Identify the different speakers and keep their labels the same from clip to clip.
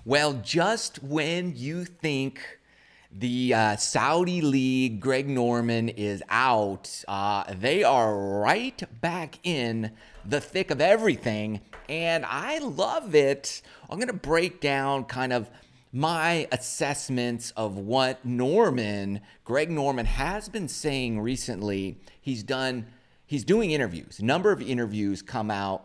Speaker 1: Well, just when you think the Saudi League, Greg Norman is out, they are right back in the thick of everything, and I love it. I'm going to break down kind of my assessments of what Greg Norman has been saying recently. He's doing interviews. A number of interviews come out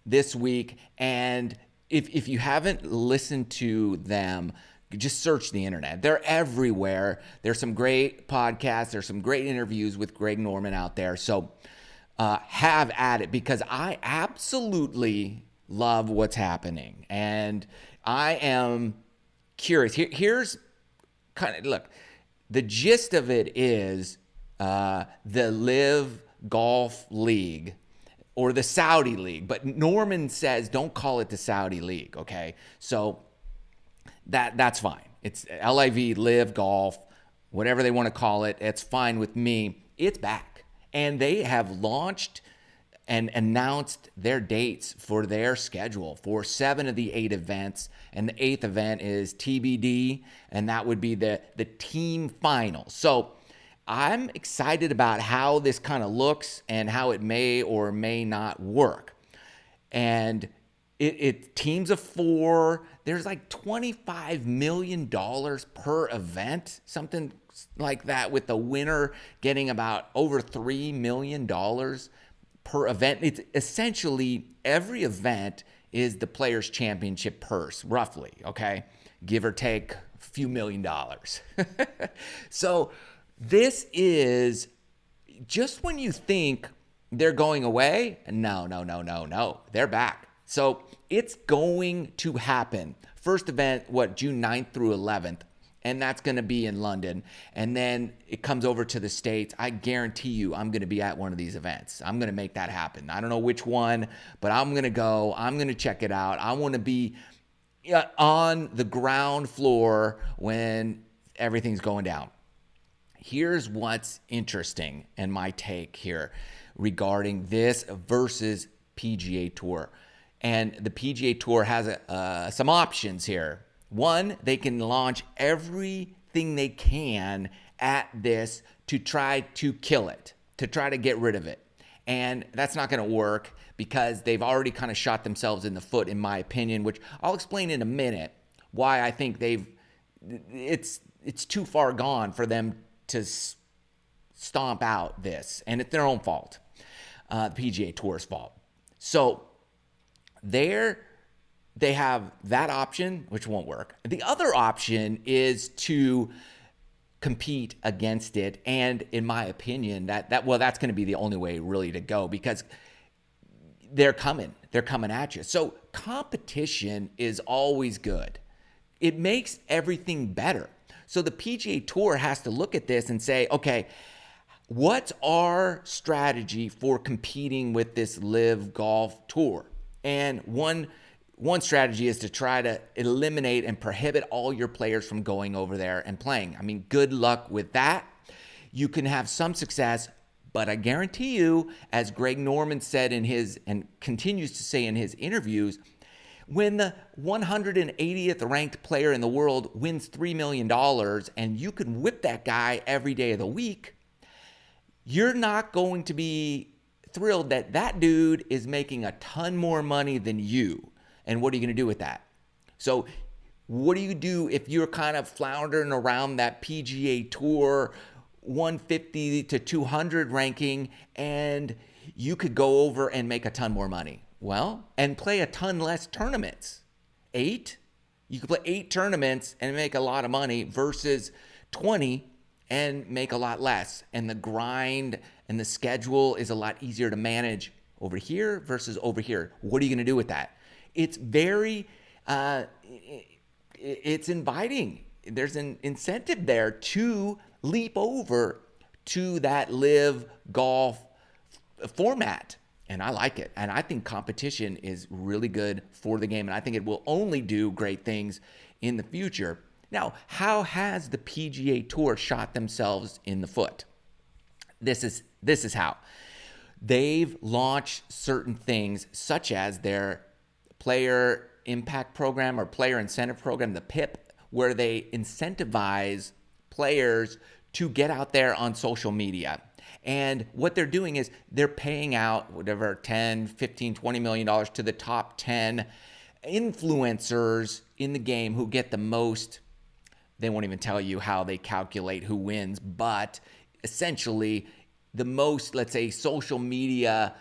Speaker 1: this week, and if you haven't listened to them, just search the internet. They're everywhere. There's some great podcasts. There's some great interviews with Greg Norman out there. So have at it, because I absolutely love what's happening. And I am curious. Here's kind of, look, the gist of it is the Liv Golf League, or the Saudi League, but Norman says don't call it the Saudi League, okay? So that's fine. It's LIV, Liv Golf, whatever they want to call it, it's fine with me. It's back. And they have launched and announced their dates for their schedule for 7 of the 8 events, and the 8th event is TBD, and that would be the team final. So I'm excited about how this kind of looks and how it may or may not work. And it teams of 4. There's like $25 million per event, something like that, with the winner getting about over $3 million per event. It's essentially every event is the Players' Championship purse, roughly, okay? Give or take a few $1 million. So this is just when you think they're going away. No. They're back. So it's going to happen. First event, June 9th through 11th. And that's going to be in London. And then it comes over to the States. I guarantee you I'm going to be at one of these events. I'm going to make that happen. I don't know which one, but I'm going to go. I'm going to check it out. I want to be on the ground floor when everything's going down. Here's what's interesting, and my take here regarding this versus PGA Tour. And the PGA Tour has some options here. One, they can launch everything they can at this to try to kill it, to try to get rid of it. And that's not going to work, because they've already kind of shot themselves in the foot, in my opinion, which I'll explain in a minute why I think it's too far gone for them to stomp out this, and it's their own fault, the PGA Tour's fault. So they have that option, which won't work. The other option is to compete against it, and in my opinion, that's going to be the only way really to go, because they're coming at you. So competition is always good. It makes everything better. So the PGA Tour has to look at this and say, okay, what's our strategy for competing with this Liv Golf Tour? And one strategy is to try to eliminate and prohibit all your players from going over there and playing. I mean, good luck with that. You can have some success, but I guarantee you, as Greg Norman said and continues to say in his interviews, when the 180th ranked player in the world wins $3 million and you can whip that guy every day of the week, you're not going to be thrilled that that dude is making a ton more money than you. And what are you going to do with that? So what do you do if you're kind of floundering around that PGA Tour 150 to 200 ranking and you could go over and make a ton more money? Well, and play a ton less tournaments. 8? You could play 8 tournaments and make a lot of money versus 20 and make a lot less. And the grind and the schedule is a lot easier to manage over here versus over here. What are you going to do with that? It's very, it's inviting. There's an incentive there to leap over to that Liv Golf format. And I like it. And I think competition is really good for the game. And I think it will only do great things in the future. Now, how has the PGA Tour shot themselves in the foot? This is how. They've launched certain things such as their player impact program or player incentive program, the PIP, where they incentivize players to get out there on social media. And what they're doing is they're paying out whatever, 10, 15, $20 million to the top 10 influencers in the game who get the most. They won't even tell you how they calculate who wins, but essentially the most, let's say, social media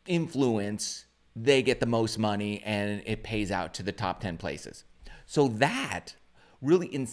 Speaker 1: influence, they get the most money, and it pays out to the top 10 places. So that really,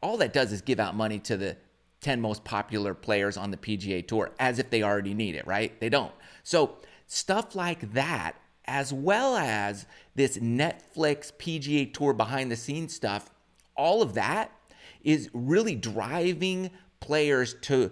Speaker 1: all that does is give out money to the 10 most popular players on the PGA Tour, as if they already need it, right? They don't. So stuff like that, as well as this Netflix PGA Tour behind the scenes stuff, all of that is really driving players to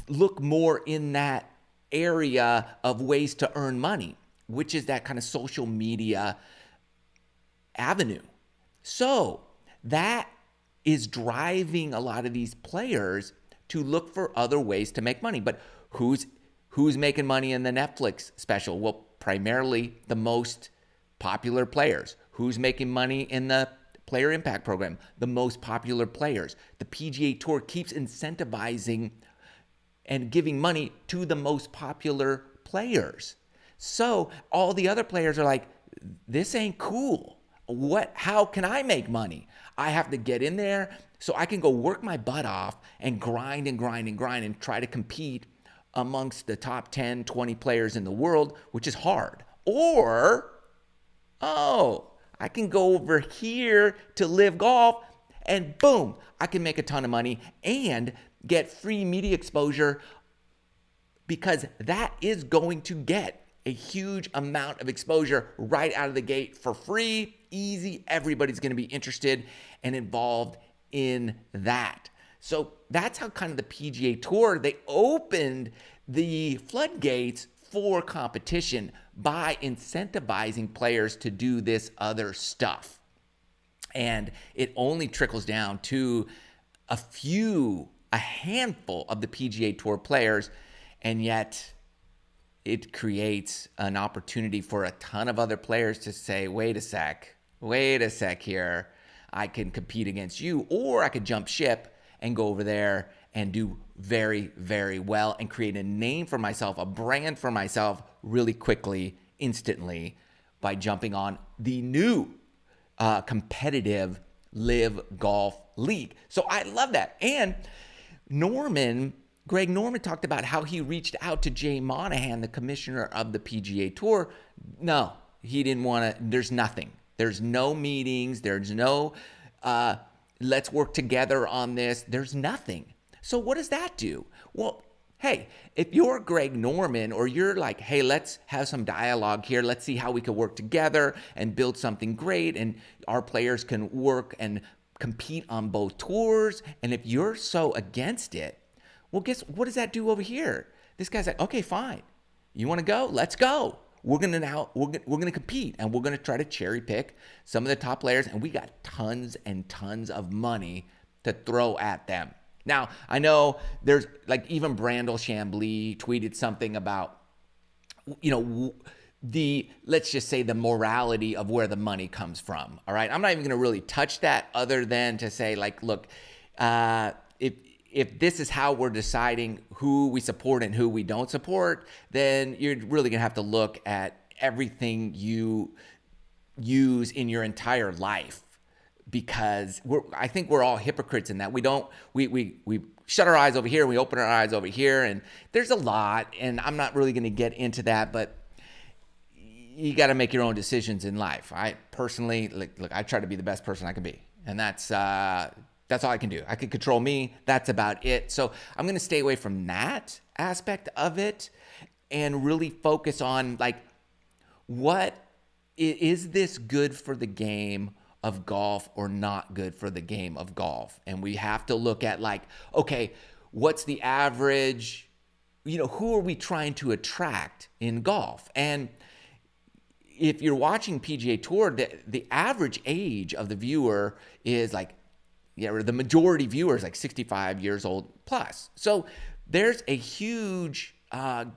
Speaker 1: look more in that area of ways to earn money, which is that kind of social media avenue. So that is driving a lot of these players to look for other ways to make money. But who's making money in the Netflix special? Well, primarily the most popular players. Who's making money in the player impact program? The most popular players. The PGA Tour keeps incentivizing and giving money to the most popular players. So all the other players are like, this ain't cool. How can I make money? I have to get in there so I can go work my butt off and grind and try to compete amongst the top 10, 20 players in the world, which is hard. Or, I can go over here to Liv Golf and boom, I can make a ton of money and get free media exposure, because that is going to get a huge amount of exposure right out of the gate for free, easy. Everybody's going to be interested and involved in that. So that's how kind of the PGA Tour, they opened the floodgates for competition by incentivizing players to do this other stuff. And it only trickles down to a handful of the PGA Tour players, and yet it creates an opportunity for a ton of other players to say, wait a sec here. I can compete against you, or I could jump ship and go over there and do very, very well and create a name for myself, a brand for myself really quickly, instantly, by jumping on the new competitive Liv Golf League. So I love that. And Greg Norman talked about how he reached out to Jay Monahan, the commissioner of the PGA Tour. No, he didn't want to. There's nothing. There's no meetings. There's no, let's work together on this. There's nothing. So what does that do? Well, hey, if you're Greg Norman, or you're like, hey, let's have some dialogue here. Let's see how we can work together and build something great, and our players can work and compete on both tours. And if you're so against it, well, guess what does that do over here? This guy's like, okay, fine. You want to go? Let's go. We're gonna compete, and we're gonna try to cherry pick some of the top players, and we got tons and tons of money to throw at them. Now, I know there's like even Brandel Chambly tweeted something about, let's just say the morality of where the money comes from. All right. I'm not even going to really touch that, other than to say, like, look, if this is how we're deciding who we support and who we don't support, then you're really going to have to look at everything you use in your entire life, because I think we're all hypocrites in that we shut our eyes over here and we open our eyes over here, and there's a lot, and I'm not really going to get into that, but you got to make your own decisions in life. I personally, look, I try to be the best person I can be, and that's all I can do. I can control me. That's about it. So I'm going to stay away from that aspect of it and really focus on, like, what is this good for the game of golf or not good for the game of golf? And we have to look at, like, okay, what's the average, who are we trying to attract in golf? And if you're watching PGA Tour, the average age of the viewer is like, the majority viewer is like 65 years old plus. So there's a huge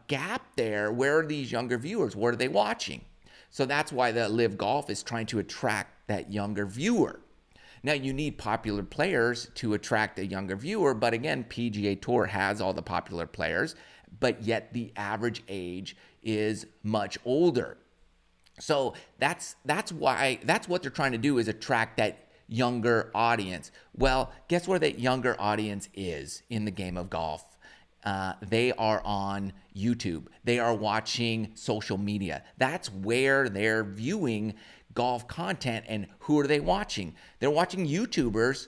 Speaker 1: gap there. Where are these younger viewers? What are they watching? So that's why the Liv Golf is trying to attract that younger viewer. Now, you need popular players to attract a younger viewer, but again, PGA Tour has all the popular players, but yet the average age is much older. So that's what they're trying to do, is attract that younger audience. Well, guess where that younger audience is in the game of golf? They are on YouTube. They are watching social media. That's where they're viewing golf content. And who are they watching? They're watching YouTubers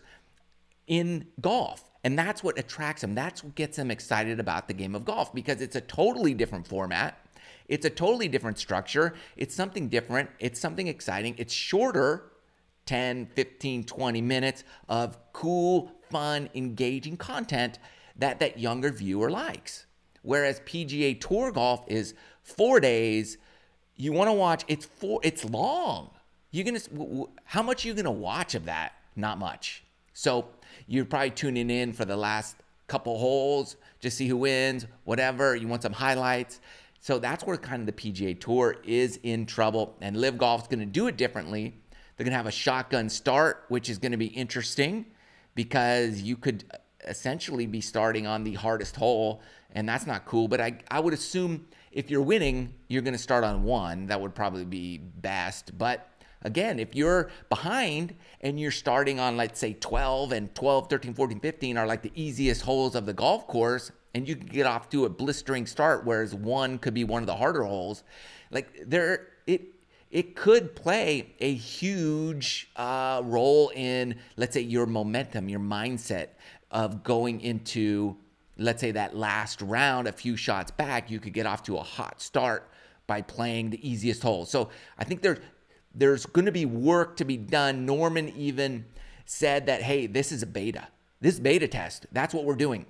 Speaker 1: in golf. And that's what attracts them. That's what gets them excited about the game of golf, because it's a totally different format. It's a totally different structure. It's something different. It's something exciting. It's shorter, 10, 15, 20 minutes of cool, fun, engaging content that younger viewer likes. Whereas PGA Tour golf is 4 days. You want to watch, it's long. How much are you going to watch of that? Not much. So you're probably tuning in for the last couple holes, just see who wins, whatever. You want some highlights. So that's where kind of the PGA Tour is in trouble, and Liv Golf's going to do it differently. They're going to have a shotgun start, which is going to be interesting, because you could essentially be starting on the hardest hole, and that's not cool. But I would assume if you're winning, you're going to start on 1. That would probably be best. But again, if you're behind and you're starting on, let's say 12, and 12, 13, 14, 15 are like the easiest holes of the golf course, and you can get off to a blistering start, whereas 1 could be one of the harder holes. Like it could play a huge role in, let's say, your momentum, your mindset of going into, let's say, that last round, a few shots back. You could get off to a hot start by playing the easiest hole. So I think there's going to be work to be done. Norman even said that, hey, this is a beta. This is beta test. That's what we're doing.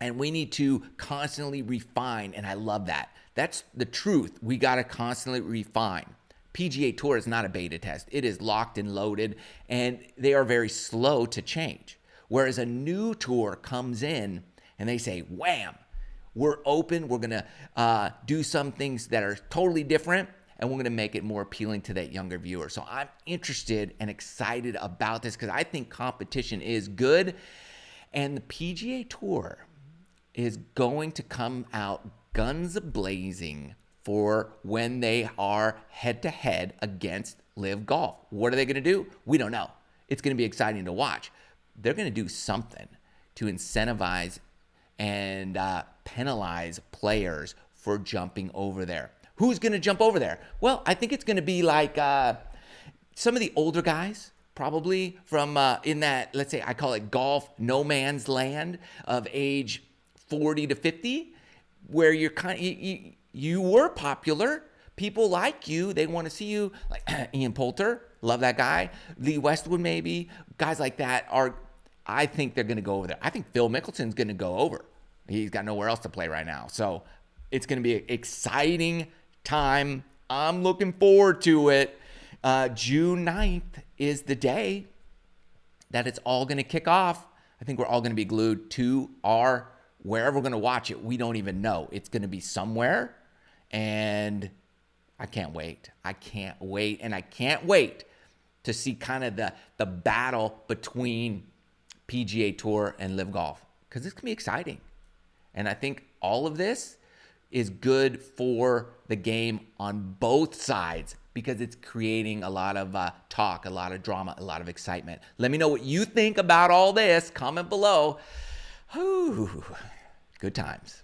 Speaker 1: And we need to constantly refine. And I love that. That's the truth. We got to constantly refine. PGA Tour is not a beta test. It is locked and loaded, and they are very slow to change. Whereas a new tour comes in and they say, wham, we're open. We're going to do some things that are totally different, and we're going to make it more appealing to that younger viewer. So I'm interested and excited about this, because I think competition is good. And the PGA Tour is going to come out guns a-blazing for when they are head-to-head against Liv Golf. What are they going to do? We don't know. It's going to be exciting to watch. They're going to do something to incentivize and penalize players for jumping over there. Who's going to jump over there? Well, I think it's going to be like some of the older guys, probably from in that, let's say, I call it golf no man's land of age 40 to 50, where you're you were popular. People like you. They want to see you. Like Ian Poulter, love that guy. Lee Westwood, maybe. Guys like that I think they're going to go over there. I think Phil Mickelson's going to go over. He's got nowhere else to play right now. So it's going to be an exciting time. I'm looking forward to it. June 9th is the day that it's all going to kick off. I think we're all going to be glued to wherever we're going to watch it. We don't even know. It's going to be somewhere. And I can't wait. I can't wait. And I can't wait to see kind of the battle between PGA Tour and Liv Golf, because this can be exciting. And I think all of this is good for the game on both sides, because it's creating a lot of talk, a lot of drama, a lot of excitement. Let me know what you think about all this. Comment below. Whew. Good times.